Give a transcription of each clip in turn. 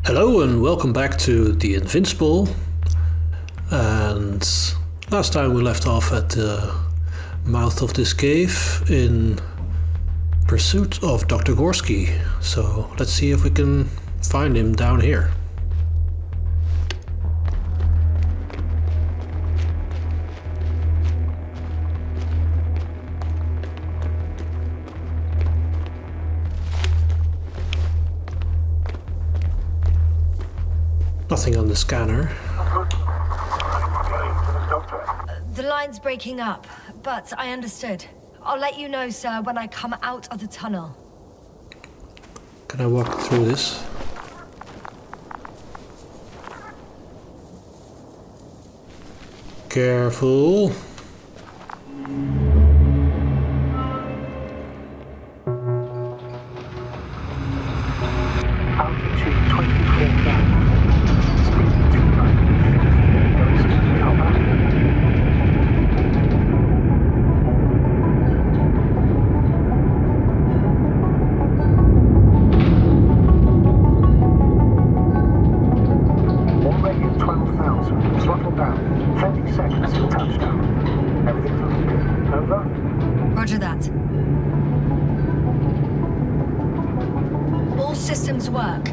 Hello and welcome back to the Invincible. And last time we left off at the mouth of this cave in pursuit of Dr. Gorsky. So let's see if we can find him down here. Nothing on the scanner. The line's breaking up, but I understood. I'll let you know, sir, when I come out of the tunnel. Can I walk through this? Careful. Altitude 24,000. Speed 290. Very smoothly, Hopper. Already at 12,000. Throttle down. 30 seconds to touchdown. Everything's looking good. Over? Roger that. All systems work.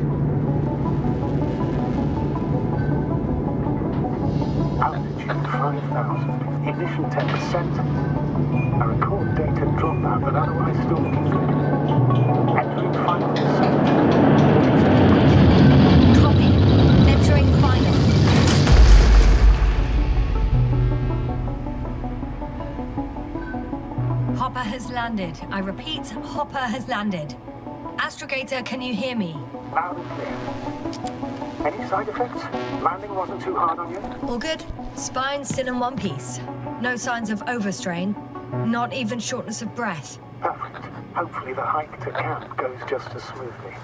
Altitude 5,000. Ignition 10%. I record data dropout, but otherwise still looking good. Entering final descent. Copy. Entering final. Hopper has landed. I repeat, Hopper has landed. Astrogator, can you hear me? Loud and clear. Any side effects? Landing wasn't too hard on you? All good? Spine still in one piece. No signs of overstrain. Not even shortness of breath. Perfect. Hopefully the hike to camp goes just as smoothly.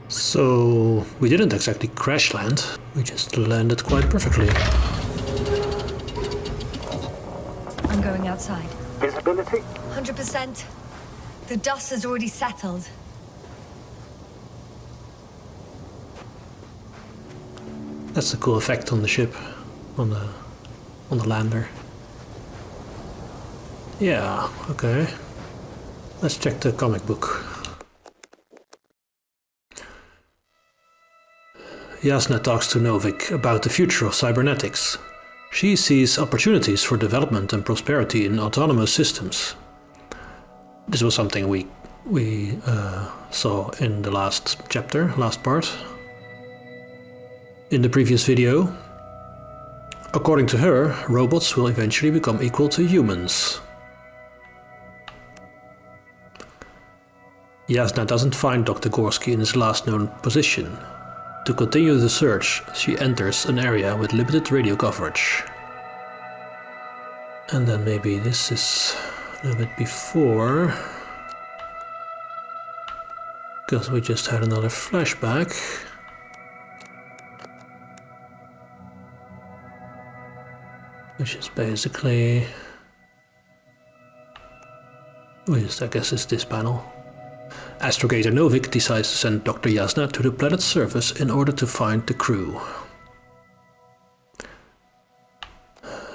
So we didn't exactly crash land, we just landed quite perfectly. I'm going outside. Visibility? 100%. The dust has already settled. That's a cool effect on the ship, on the lander. Yeah, okay. Let's check the comic book. Yasna talks to Novik about the future of cybernetics. She sees opportunities for development and prosperity in autonomous systems. This was something we saw in the last chapter, last part. In the previous video, according to her, robots will eventually become equal to humans. Yasna doesn't find Dr. Gorsky in his last known position. To continue the search, she enters an area with limited radio coverage. And then maybe this is a little bit before, because we just had another flashback. Which is basically, I guess it's this panel. Astrogator Novik decides to send Dr. Yasna to the planet's surface in order to find the crew.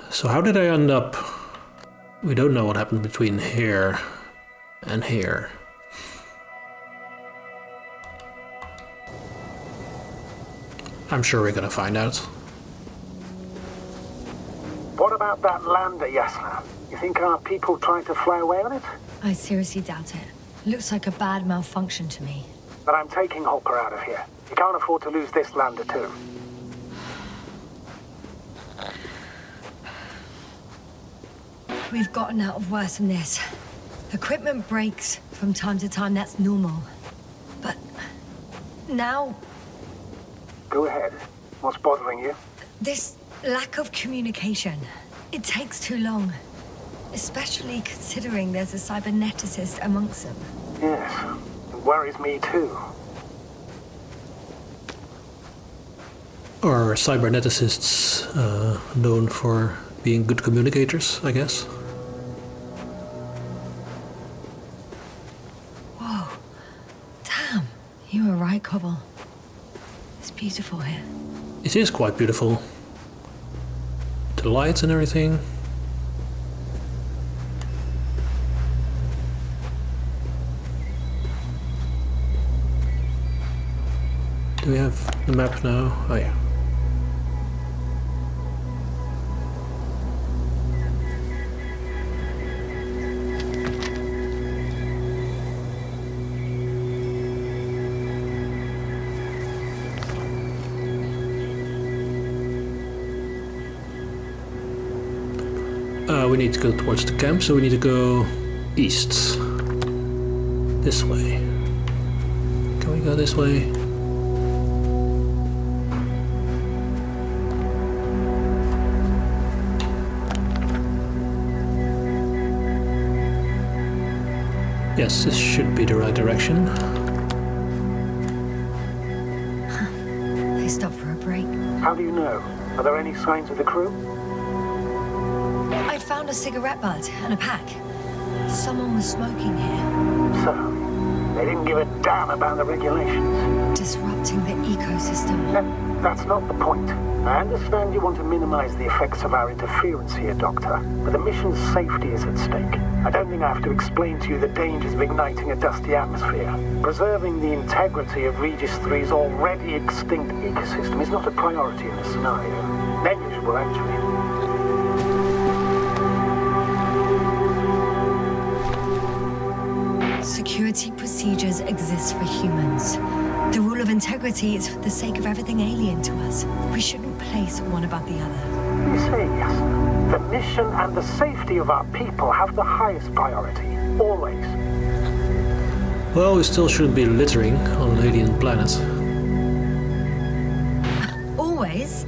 So how did I end up? We don't know what happened between here and here. I'm sure we're gonna find out. What about that lander, Yasna? You think our people tried to fly away on it? I seriously doubt it. Looks like a bad malfunction to me. But I'm taking Hopper out of here. You can't afford to lose this lander too. We've gotten out of worse than this. Equipment breaks from time to time, that's normal. But now, Go ahead. What's bothering you? this lack of communication, it takes too long. Especially considering there's a cyberneticist amongst them. Yes, it worries me too. Or cyberneticists known for being good communicators, I guess. Whoa. Damn. You were right, Cobble. It's beautiful here. It is quite beautiful. The lights and everything. Do we have the map now? Oh yeah. We need to go towards the camp, so we need to go east. This way. Can we go this way? Yes, this should be the right direction. They stopped for a break. How do you know? Are there any signs of the crew? I found a cigarette butt and a pack. Someone was smoking here. So, they didn't give a damn about the regulations. Disrupting the ecosystem. No, that's not the point. I understand you want to minimize the effects of our interference here, Doctor, but the mission's safety is at stake. I don't think I have to explain to you the dangers of igniting a dusty atmosphere. Preserving the integrity of Regis III's already extinct ecosystem is not a priority in this scenario. Negligible, actually. Security procedures exist for humans. The rule of integrity is for the sake of everything alien to us. We shouldn't place one above the other. You say, Yasna, the mission and the safety of our people have the highest priority. Always. Well, we still shouldn't be littering on an alien planet. Always?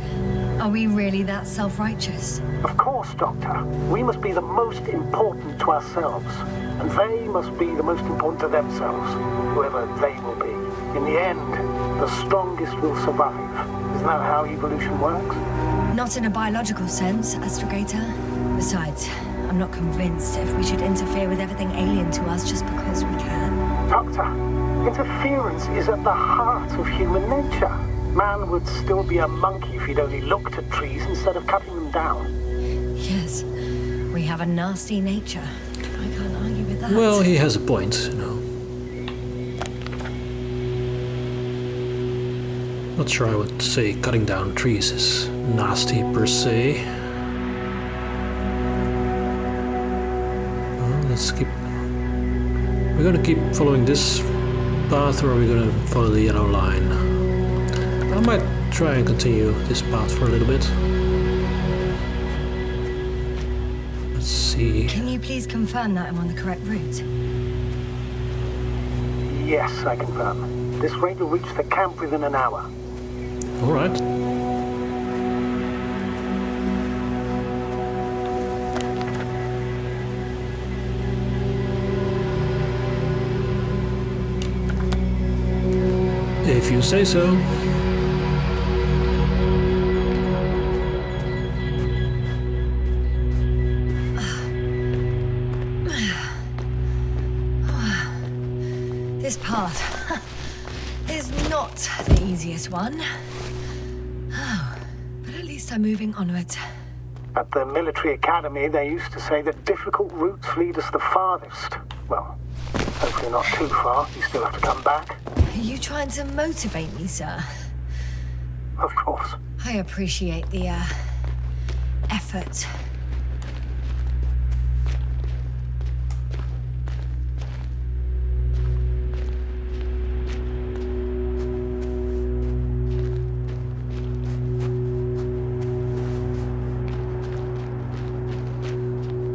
Are we really that self-righteous? Of course, Doctor. We must be the most important to ourselves. And they must be the most important to themselves, whoever they will be. In the end, the strongest will survive. Isn't that how evolution works? Not in a biological sense, Astrogator. Besides, I'm not convinced if we should interfere with everything alien to us just because we can. Doctor, interference is at the heart of human nature. Man would still be a monkey if he'd only looked at trees instead of cutting them down. Yes, we have a nasty nature. I can't argue with that. Well, he has a point, you know. Not sure I would say cutting down trees is nasty per se. Well, let's keep... We're gonna keep following this path, or are we gonna follow the yellow line? I might try and continue this path for a little bit. Let's see. Can you please confirm that I'm on the correct route? Yes, I confirm. This rate will reach the camp within an hour. All right. If you say so. This path is not the easiest one. Oh, but at least I'm moving onwards. At the military academy, they used to say that difficult routes lead us the farthest. Well, hopefully not too far. You still have to come back. Are you trying to motivate me, sir? Of course. I appreciate the, effort.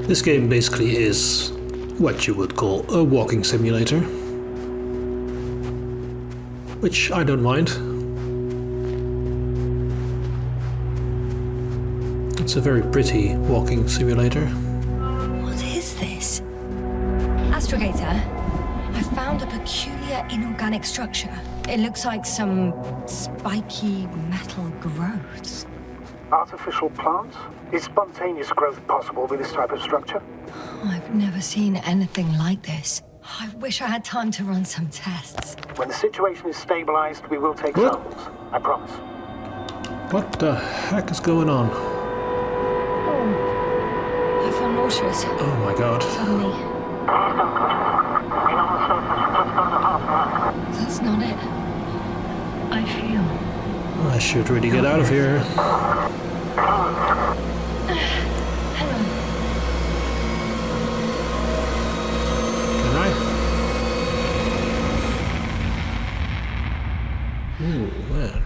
This game basically is what you would call a walking simulator. Which I don't mind. It's a very pretty walking simulator. What is this? Astrogator, I found a peculiar inorganic structure. It looks like some spiky metal growths. Artificial plants? Is spontaneous growth possible with this type of structure? I've never seen anything like this. I wish I had time to run some tests. When the situation is stabilized, we will take What? samples. I promise. What the heck is going on? I feel nauseous. Oh my god. Suddenly. That's not it. I feel. I should really get out of here. Hang on. Can I? Ooh, man.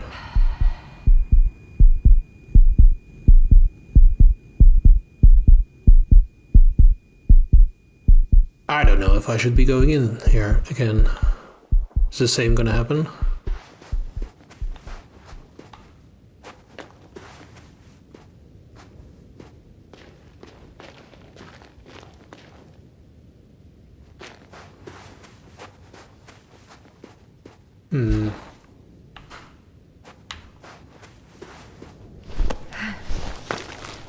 I don't know if I should be going in here again. Is the same gonna happen?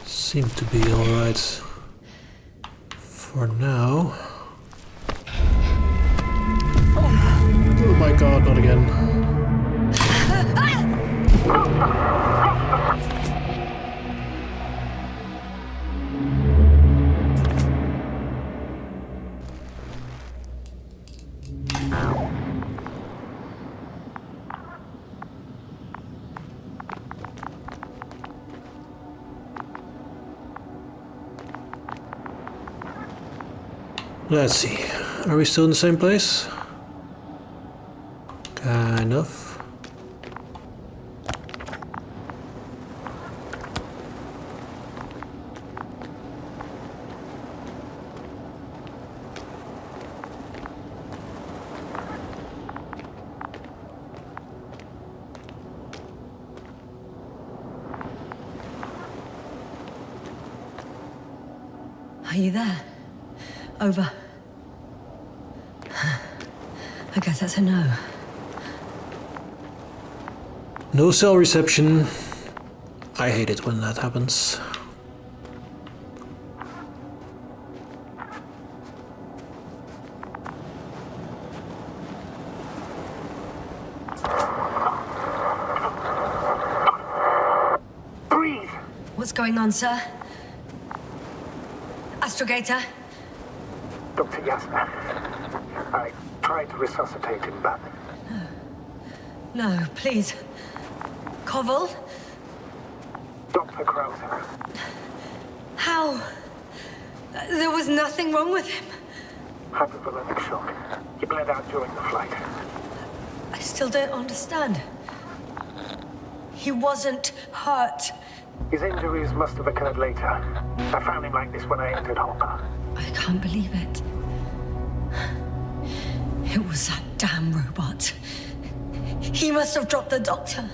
Seem to be alright for now. Oh my god, not again. Let's see. Are we still in the same place? Kind of. Are you there? Over. I guess that's a no. No cell reception. I hate it when that happens. Breathe! What's going on, sir? Astrogator? Dr. Yasna. I tried to resuscitate him, but No, please. Koval? Dr. Krauser. How? There was nothing wrong with him. Hypovolemic shock. He bled out during the flight. I still don't understand. He wasn't hurt. His injuries must have occurred later. I found him like this when I entered Hopper. I can't believe it. It was that damn robot. He must have dropped the doctor.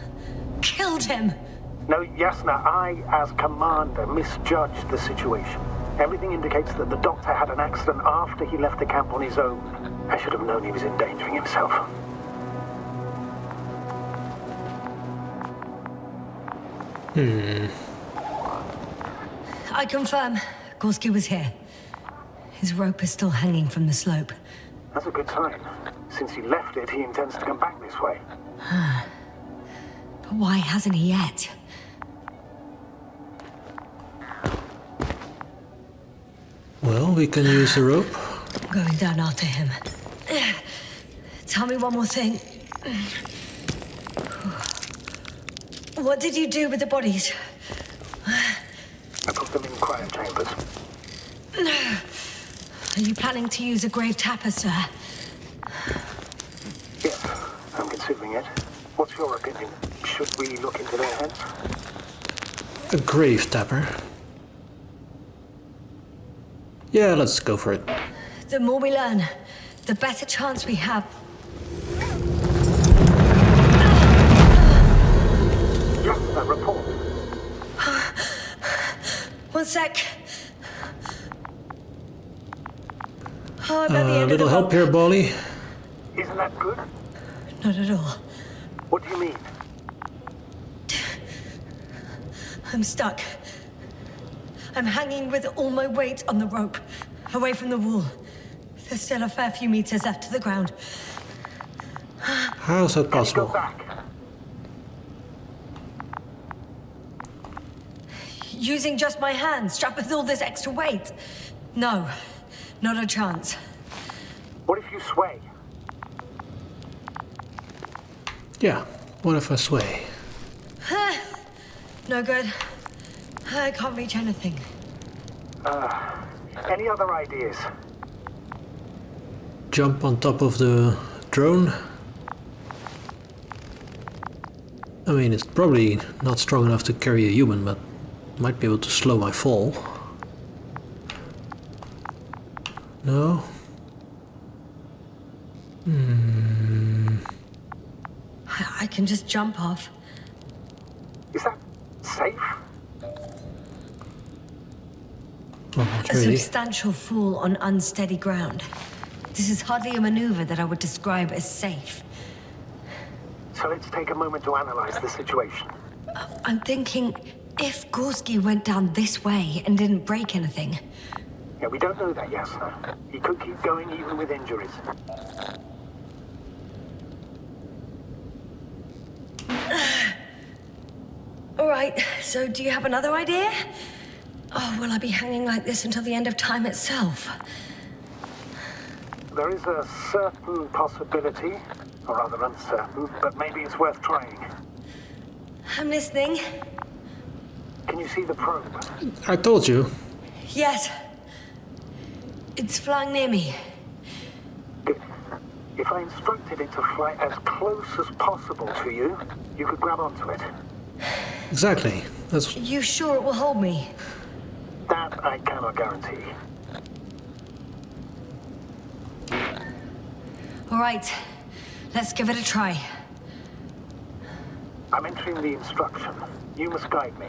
Killed him. No, Yasna, I, as commander, misjudged the situation. Everything indicates that the doctor had an accident after he left the camp on his own. I should have known he was endangering himself. I confirm, Gorsky was here. His rope is still hanging from the slope. That's a good sign. Since he left it, he intends to come back this way. But why hasn't he yet? Well, we can use the rope. Going down after him. Tell me one more thing. What did you do with the bodies? I put them in quiet chambers. Are you planning to use a grave tapper, sir? Yes, I'm considering it. What's your opinion? Should we look into their heads? A grave tapper. Yeah, let's go for it. The more we learn, the better chance we have. Yasna, report. One sec. Oh, I'm at the end of the Little help rope. here, Bolly. Isn't that good? Not at all. What do you mean? I'm stuck. I'm hanging with all my weight on the rope, away from the wall. There's still a fair few meters left to the ground. How is that Can you go possible? back? Using just my hands, strapped with all this extra weight? No, not a chance. What if you sway? Yeah, what if I sway? No good. I can't reach anything. Any other ideas? Jump on top of the drone? I mean, it's probably not strong enough to carry a human, but might be able to slow my fall. No? I can just jump off. Is that safe? Well, not A really. substantial fall on unsteady ground. This is hardly a maneuver that I would describe as safe. So let's take a moment to analyze the situation. I'm thinking, if Gorsky went down this way and didn't break anything, Yeah, we don't know that, Yasna. He could keep going even with injuries. all right, so do you have another idea? Oh, will I be hanging like this until the end of time itself? There is a certain possibility, or rather uncertain, but maybe it's worth trying. I'm listening. Can you see the probe? I told you. Yes. It's flying near me. If I instructed it to fly as close as possible to you, you could grab onto it. Exactly. That's You sure it will hold me? That I cannot guarantee. All right, let's give it a try. I'm entering the instruction. You must guide me.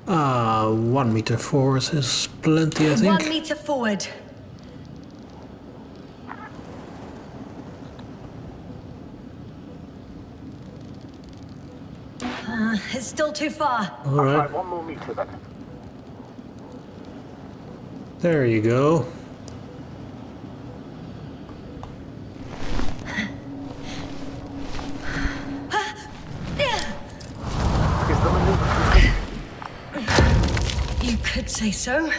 1 meter forward is plenty, I think. 1 meter forward. It's still too far. All I'll fly right, 1 more meter then. there you go. Is the maneuver complete? You could say so.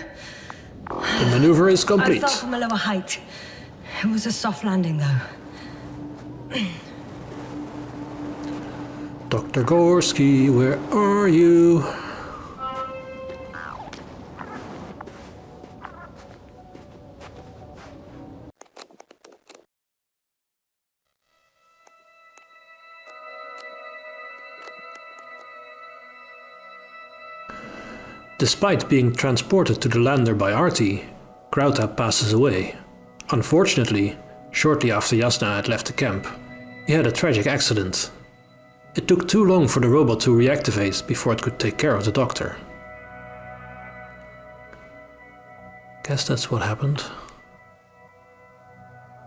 The maneuver is I complete. fell from a lower height. It was a soft landing, though. Dr. Gorsky, where are you? Despite being transported to the lander by Artie, Krauta passes away. Unfortunately, shortly after Yasna had left the camp, he had a tragic accident. It took too long for the robot to reactivate before it could take care of the doctor. Guess that's what happened.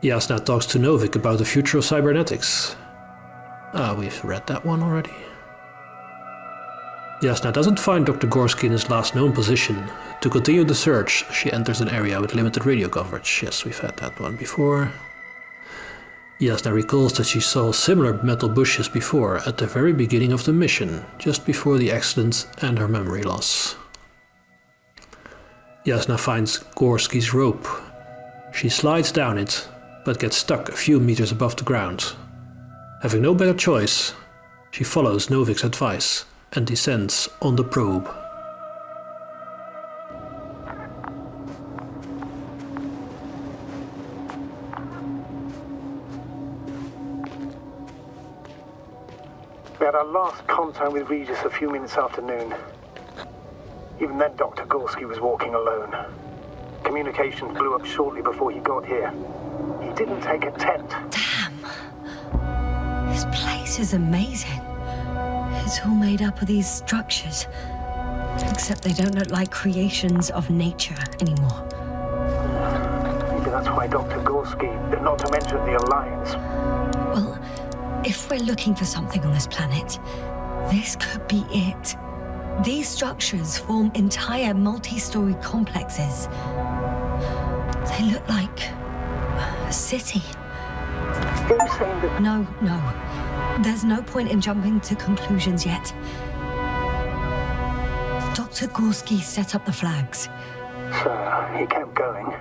Yasna talks to Novik about the future of cybernetics. We've read that one already. Yasna doesn't find Dr. Gorsky in his last known position. To continue the search, she enters an area with limited radio coverage. Yes, we've had that one before. Yasna recalls that she saw similar metal bushes before at the very beginning of the mission, just before the accident and her memory loss. Yasna finds Gorsky's rope. She slides down it, but gets stuck a few meters above the ground. Having no better choice, she follows Novik's advice and descends on the probe. We had our last contact with Regis a few minutes after noon. Even then, Dr. Gorsky was walking alone. Communications blew up shortly before he got here. He didn't take a tent. Damn. This place is amazing. It's all made up of these structures. Except they don't look like creations of nature anymore. Maybe that's why Dr. Gorsky, not to mention the Alliance, Well, if we're looking for something on this planet, this could be it. These structures form entire multi-story complexes. They look like a city. Are you saying that... No. There's no point in jumping to conclusions yet. Dr. Gorsky set up the flags. So, he kept going,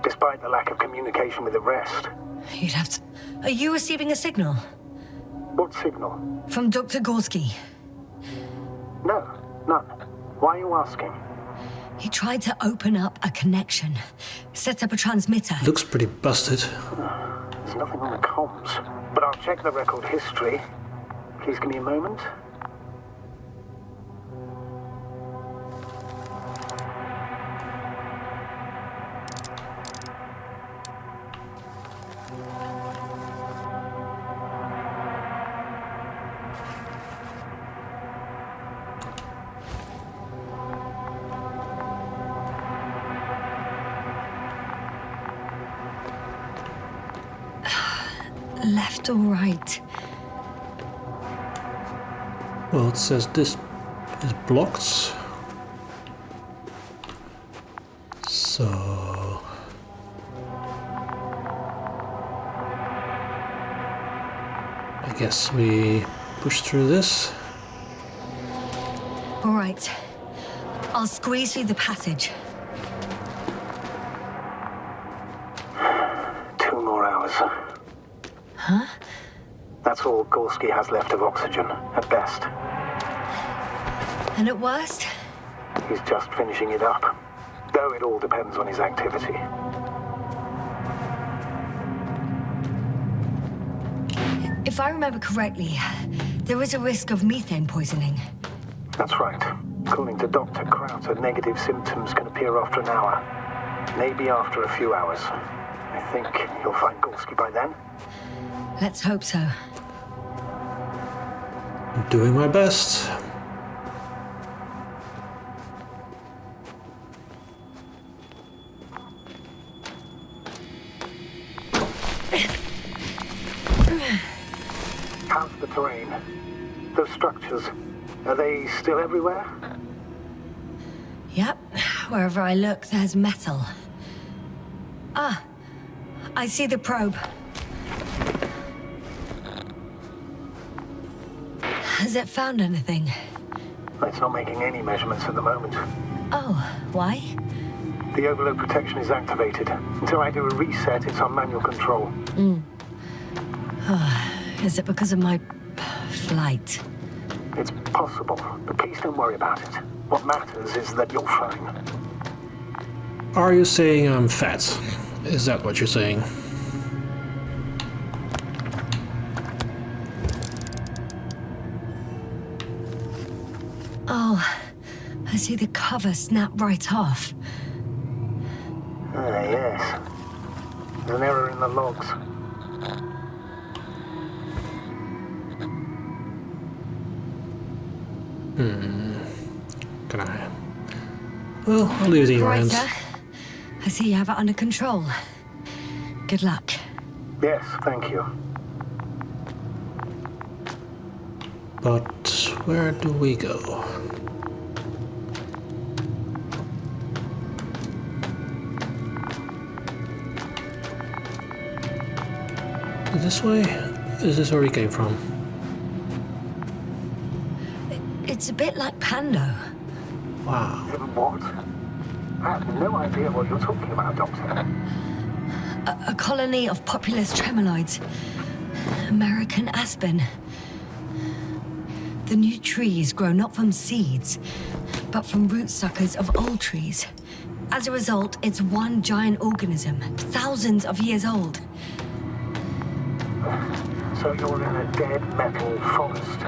despite the lack of communication with the rest. You'd have to... Are you receiving a signal? What signal? From Dr. Gorsky. No, none. Why are you asking? He tried to open up a connection, set up a transmitter. Looks pretty busted. There's nothing on the comms, but I'll check the record history. Please give me a moment. Left or right? Well, it says this is blocked. So... I guess we push through this. All right. I'll squeeze through the passage. 2 more hours. Huh? That's all Gorsky has left of oxygen, at best. And at worst? He's just finishing it up, though it all depends on his activity. If I remember correctly, there is a risk of methane poisoning. That's right. According to Dr. Krauter, negative symptoms can appear after an hour, maybe after a few hours. I think you'll find Gorsky by then. Let's hope so. I'm doing my best. How's the terrain? Those structures, are they still everywhere? Yep. Wherever I look, there's metal. Ah, I see the probe. Has it found anything? It's not making any measurements at the moment. Oh, why? The overload protection is activated. Until I do a reset, it's on manual control. Is it because of my flight? It's possible, but please don't worry about it. What matters is that you're fine. Are you saying I'm fat? Is that what you're saying? Oh, I see the cover snap right off. Ah, yes. There's an error in the logs. Can I? Well, I'll leave it in your Right, hands. sir. I see you have it under control. Good luck. Yes, thank you. But where do we go? This way? Is this where we came from? It's a bit like Pando. Wow. What? I have no idea what you're talking about, Doctor. A colony of populous tremoloids. American aspen. The new trees grow not from seeds, but from root suckers of old trees. As a result, it's one giant organism, thousands of years old. So you're in a dead metal forest.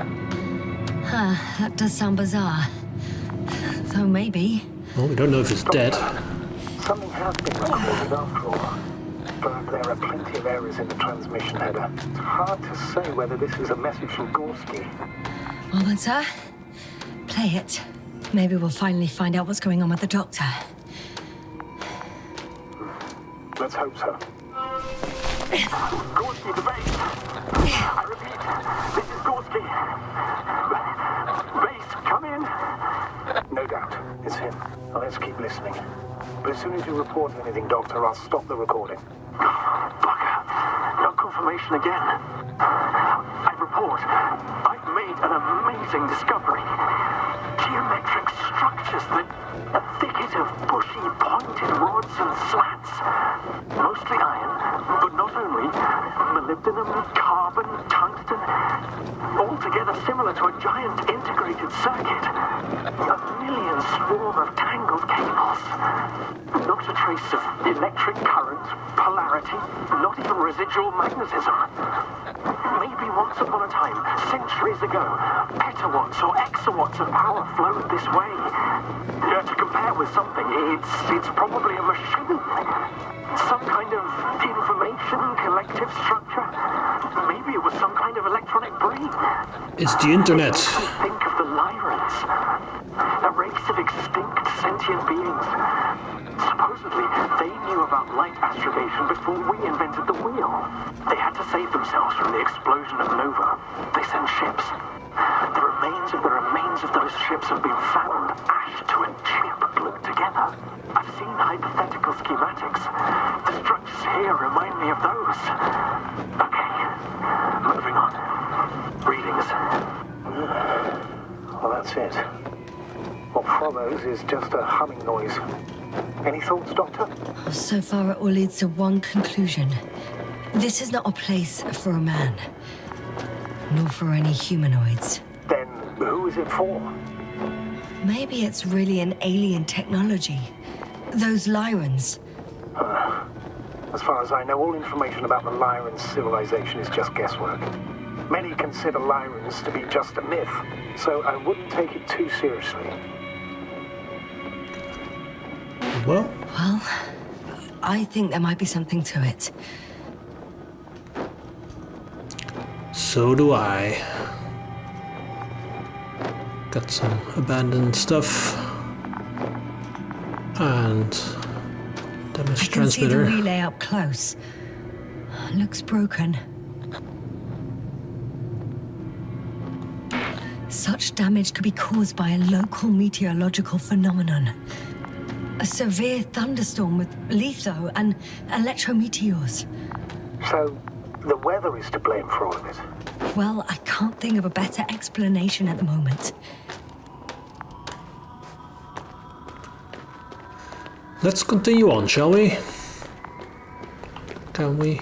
Huh, that does sound bizarre. Though maybe. Well, we don't know if it's dead. Something has been recorded after all. But there are plenty of errors in the transmission header. It's hard to say whether this is a message from Gorsky. Well then, sir, play it. Maybe we'll finally find out what's going on with the doctor. Let's hope so. Gorsky, the base! I repeat, this is Gorsky. Base, come in. No doubt, it's him. Now let's keep listening. But as soon as you report anything, Doctor, I'll stop the recording. Bugger. No confirmation again. I report. I've made an amazing discovery. Geometric structures that a thicket of bushy, pointed rods and slats. Mostly iron, but not only. Molybdenum, carbon, tungsten. Altogether similar to a giant integrated circuit. A million swarm of tangled cables. Not a trace of electric current, polarity, not even residual magnetism. Maybe once upon a time, centuries ago, petawatts or exawatts of power flowed this way. To compare with something, it's probably a machine. Some kind of information collective structure. Maybe it was some kind of electronic brain. It's the internet. Think of the Lyrans. A race of extinct sentient beings. Supposedly, they knew about light astrogation before we invented the wheel. They had to save themselves from the explosion of Nova. They sent ships. The remains of those ships have been found, ash to a chip glued together. I've seen hypothetical schematics. The structures here remind me of those. Okay, moving on. Readings. Well, that's it. What follows is just a humming noise. Any thoughts, Doctor? So far, it all leads to one conclusion. This is not a place for a man, nor for any humanoids. Then who is it for? Maybe it's really an alien technology. Those Lyrans. As far as I know, all information about the Lyran civilization is just guesswork. Many consider Lyrans to be just a myth, so I wouldn't take it too seriously. Well, I think there might be something to it. so do I. Got some abandoned stuff. And damaged I can transmitter. see the relay up close. Looks broken. Such damage could be caused by a local meteorological phenomenon. A severe thunderstorm with litho and electrometeors. So, the weather is to blame for all of it. Well, I can't think of a better explanation at the moment. Let's continue on, shall we? Can we?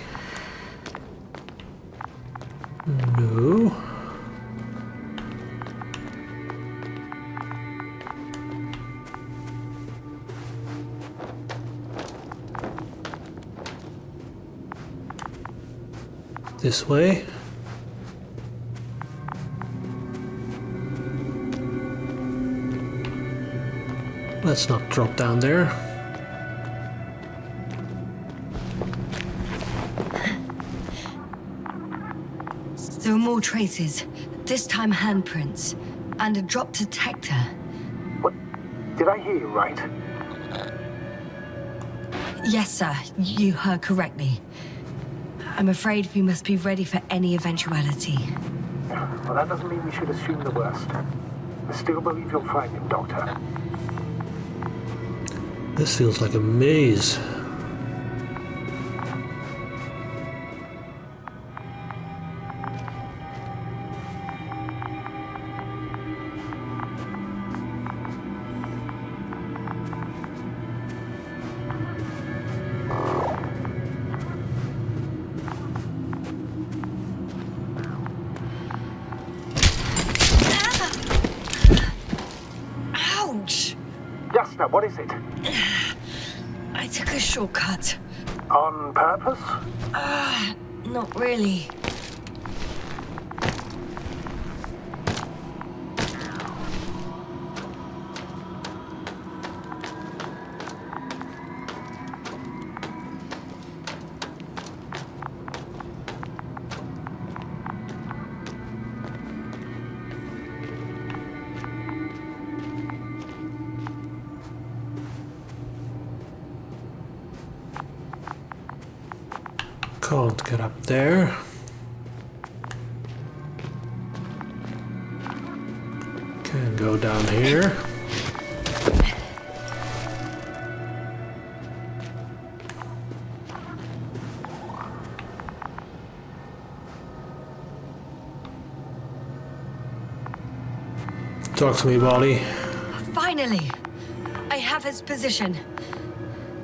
No. This way. Let's not drop down there. There are more traces, this time handprints, and a drop detector. What? Did I hear you right? Yes, sir, you heard correctly. I'm afraid we must be ready for any eventuality. Well, that doesn't mean we should assume the worst. I still believe you'll find him, Doctor. This feels like a maze. Ouch! Yasna, what is it? I took a shortcut. On purpose? Not really. Can't get up there. And go down here. Talk to me, Wally. Finally! I have his position.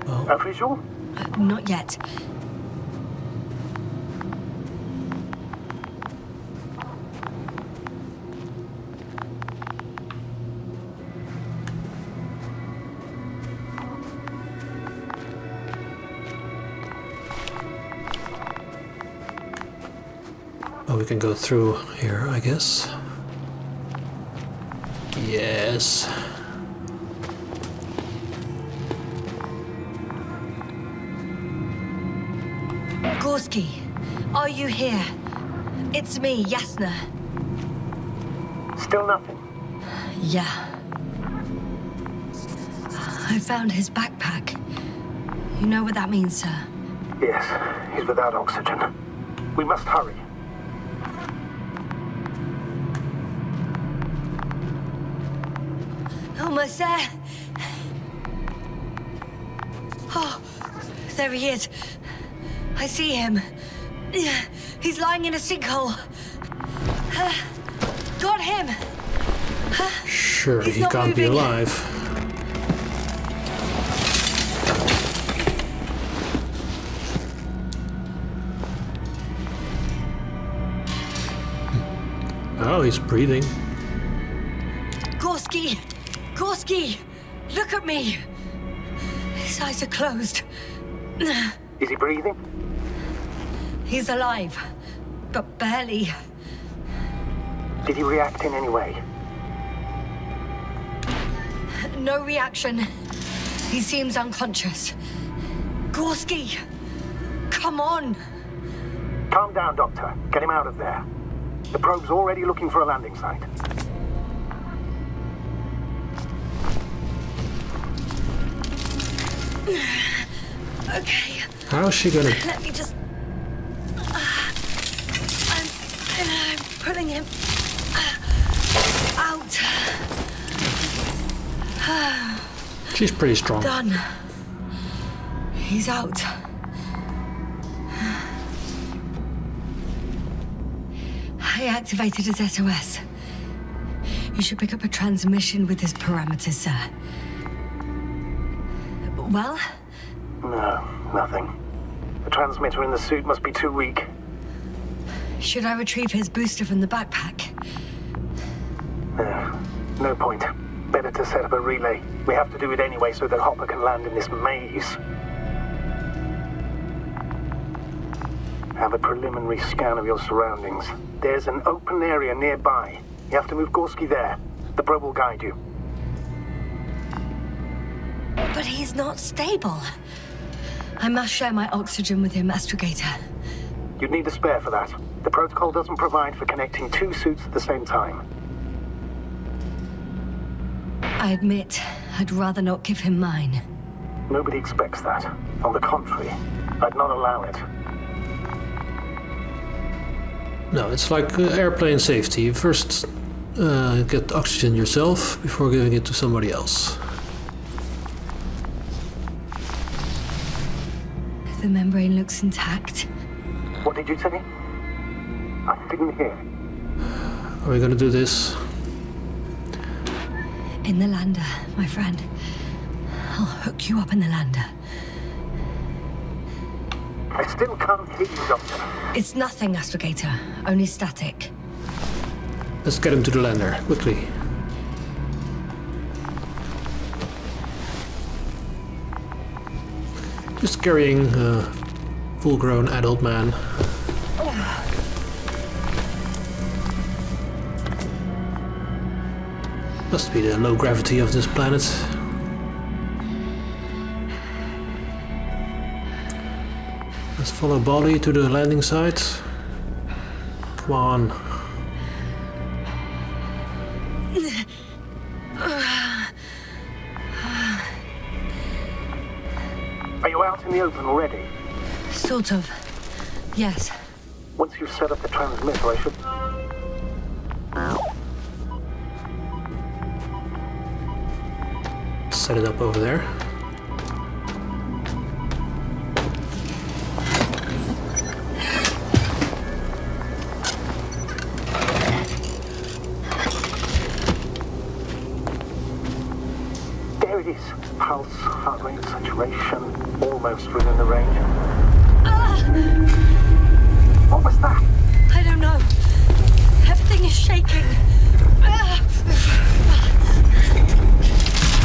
A visual? Not yet. Oh, we can go through here, I guess. Yes. Gorsky, are you here? It's me, Yasna. Still nothing. Yeah. I found his backpack. You know what that means, sir? Yes, he's without oxygen. We must hurry. Almost there. Oh, there he is. I see him. He's lying in a sinkhole. Got him. Sure, He's he not can't be moving. alive. Oh, he's breathing. Gorsky! Gorsky! Look at me! His eyes are closed. Is he breathing? He's alive, but barely. Did he react in any way? No reaction. He seems unconscious. Gorsky! Come on! Calm down, Doctor. Get him out of there. The probe's already looking for a landing site. Okay, How's she gonna... let me just... I'm pulling him out. She's pretty strong. Done. He's out. I activated his SOS. You should pick up a transmission with his parameters, sir. Well? No, nothing. The transmitter in the suit must be too weak. Should I retrieve his booster from the backpack? No point. Better to set up a relay. We have to do it anyway so that Hopper can land in this maze. Have a preliminary scan of your surroundings. There's an open area nearby. You have to move Gorsky there. The probe will guide you. But he's not stable. I must share my oxygen with him, Astrogator. You'd need a spare for that. The protocol doesn't provide for connecting two suits at the same time. I admit, I'd rather not give him mine. Nobody expects that. On the contrary, I'd not allow it. No, it's like airplane safety. You first get oxygen yourself before giving it to somebody else. The membrane looks intact. What did you say? I didn't hear. Are we gonna do this? In the lander, my friend. I'll hook you up in the lander. I still can't hear you, Doctor. It's nothing, Astrogator. Only static. Let's get him to the lander, quickly. Just carrying a full-grown adult man. Must be the low gravity of this planet. Let's follow Bali to the landing site. Come on. Are you out in the open already? Sort of. Yes. Once you've set up the transmitter, I should... set it up over there. There it is. Pulse, heart rate, saturation, almost within the range. What was that? I don't know. Everything is shaking.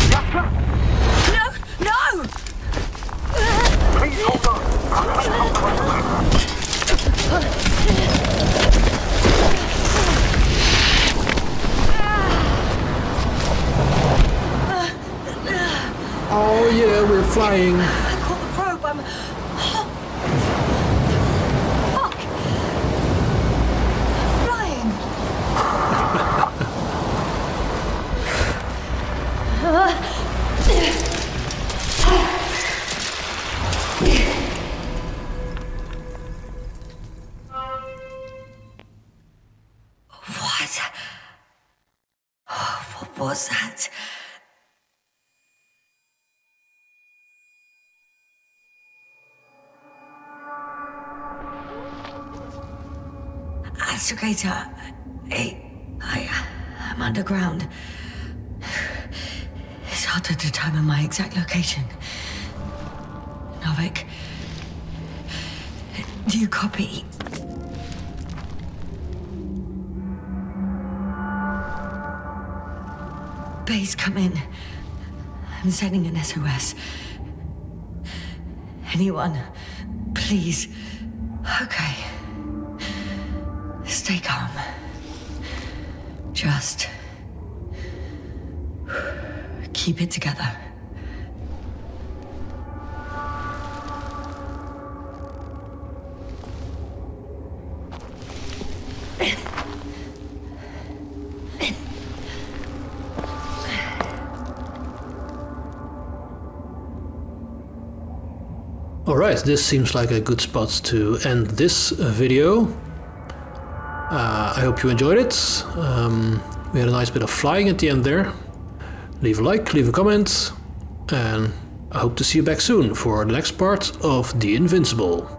Yasna! No! No! Please hold on. I'll take Oh yeah, we're flying. I caught the probe. I'm... Fuck! Flying! What? What was that? Astrogator, I'm underground. It's hard to determine my exact location. Novik, do you copy? Base, come in. I'm sending an SOS. Anyone, please. Okay. Stay calm. Just keep it together. Alright, this seems like a good spot to end this video. I hope you enjoyed it. We had a nice bit of flying at the end there. Leave a like, leave a comment, and I hope to see you back soon for the next part of The Invincible.